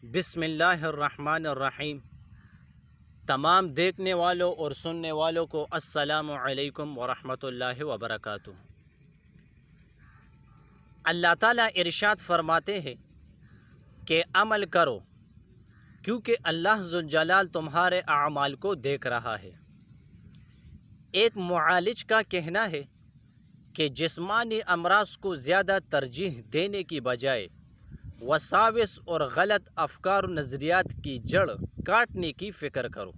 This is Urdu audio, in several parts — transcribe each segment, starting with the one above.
بسم اللہ الرحمن الرحیم۔ تمام دیکھنے والوں اور سننے والوں کو السلام علیکم ورحمۃ اللہ وبرکاتہ۔ اللہ تعالیٰ ارشاد فرماتے ہیں کہ عمل کرو کیونکہ اللہ ذوالجلال تمہارے اعمال کو دیکھ رہا ہے۔ ایک معالج کا کہنا ہے کہ جسمانی امراض کو زیادہ ترجیح دینے کی بجائے وساوس اور غلط افکار و نظریات کی جڑ کاٹنے کی فکر کرو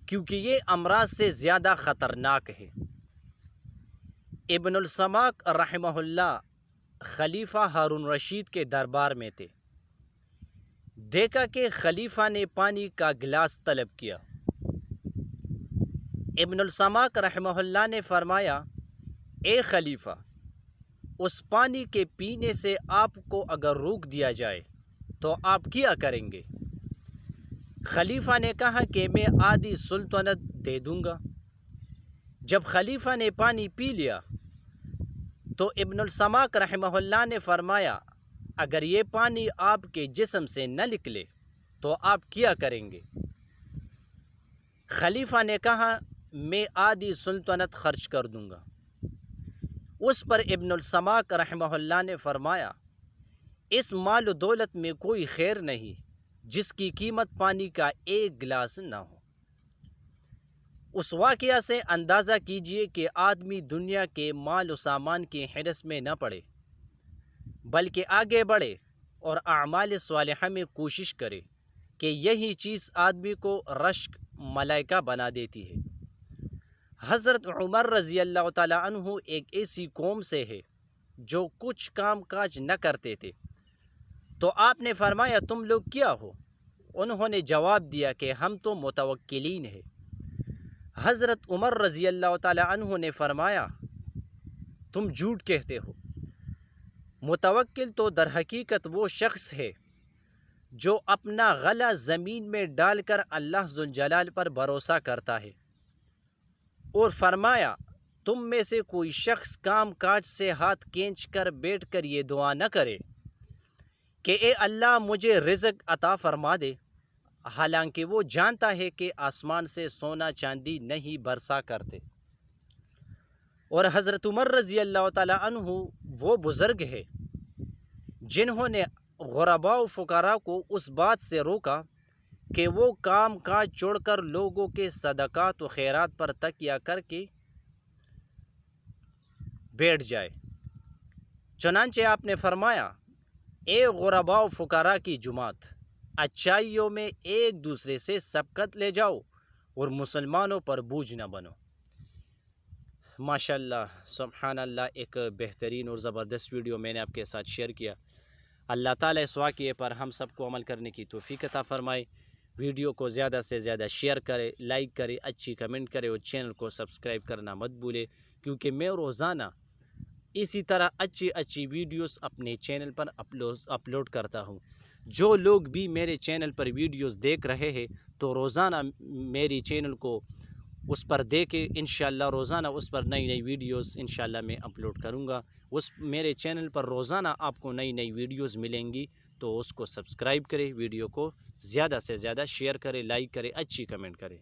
کیونکہ یہ امراض سے زیادہ خطرناک ہے۔ ابن السماک رحمہ اللہ خلیفہ ہارون رشید کے دربار میں تھے۔ دیکھا کہ خلیفہ نے پانی کا گلاس طلب کیا۔ ابن السماک رحمہ اللہ نے فرمایا، اے خلیفہ، اس پانی کے پینے سے آپ کو اگر روک دیا جائے تو آپ کیا کریں گے؟ خلیفہ نے کہا کہ میں آدھی سلطنت دے دوں گا۔ جب خلیفہ نے پانی پی لیا تو ابن السماک رحمہ اللہ نے فرمایا، اگر یہ پانی آپ کے جسم سے نہ نکلے تو آپ کیا کریں گے؟ خلیفہ نے کہا، میں آدھی سلطنت خرچ کر دوں گا۔ اس پر ابن السماک رحمہ اللہ نے فرمایا، اس مال و دولت میں کوئی خیر نہیں جس کی قیمت پانی کا ایک گلاس نہ ہو۔ اس واقعہ سے اندازہ کیجئے کہ آدمی دنیا کے مال و سامان کی حرص میں نہ پڑے بلکہ آگے بڑھے اور اعمال صالحہ میں کوشش کرے کہ یہی چیز آدمی کو رشک ملائکہ بنا دیتی ہے۔ حضرت عمر رضی اللہ تعالیٰ عنہ ایک ایسی قوم سے ہے جو کچھ کام کاج نہ کرتے تھے، تو آپ نے فرمایا، تم لوگ کیا ہو؟ انہوں نے جواب دیا کہ ہم تو متوکلین ہیں۔ حضرت عمر رضی اللہ تعالیٰ عنہ نے فرمایا، تم جھوٹ کہتے ہو۔ متوکل تو در حقیقت وہ شخص ہے جو اپنا غلہ زمین میں ڈال کر اللہ ذوالجلال پر بھروسہ کرتا ہے۔ اور فرمایا، تم میں سے کوئی شخص کام کاج سے ہاتھ کھینچ کر بیٹھ کر یہ دعا نہ کرے کہ اے اللہ مجھے رزق عطا فرما دے، حالانکہ وہ جانتا ہے کہ آسمان سے سونا چاندی نہیں برسا کرتے۔ اور حضرت عمر رضی اللہ تعالیٰ عنہ وہ بزرگ ہے جنہوں نے غرباء و فقراء کو اس بات سے روکا کہ وہ کام کاج چھوڑ کر لوگوں کے صدقات و خیرات پر تکیہ کر کے بیٹھ جائے۔ چنانچہ آپ نے فرمایا، اے غرباء و فقراء کی جماعت، اچھائیوں میں ایک دوسرے سے سبقت لے جاؤ اور مسلمانوں پر بوجھ نہ بنو۔ ماشاءاللہ، سبحان اللہ، ایک بہترین اور زبردست ویڈیو میں نے آپ کے ساتھ شیئر کیا۔ اللہ تعالیٰ اس واقعے پر ہم سب کو عمل کرنے کی توفیق عطا فرمائے۔ ویڈیو کو زیادہ سے زیادہ شیئر کرے، لائک کرے، اچھی کمنٹ کرے اور چینل کو سبسکرائب کرنا مت بھولے، کیونکہ میں روزانہ اسی طرح اچھی ویڈیوز اپنے چینل پر اپلوڈ کرتا ہوں۔ جو لوگ بھی میرے چینل پر ویڈیوز دیکھ رہے ہیں تو روزانہ میری چینل کو اس پر دیکھیں، انشاءاللہ روزانہ اس پر نئی ویڈیوز انشاءاللہ میں اپلوڈ کروں گا۔ میرے چینل پر روزانہ آپ کو نئی ویڈیوز ملیں گی، تو اس کو سبسکرائب کریں، ویڈیو کو زیادہ سے زیادہ شیئر کریں، لائک کریں، اچھی کمنٹ کریں۔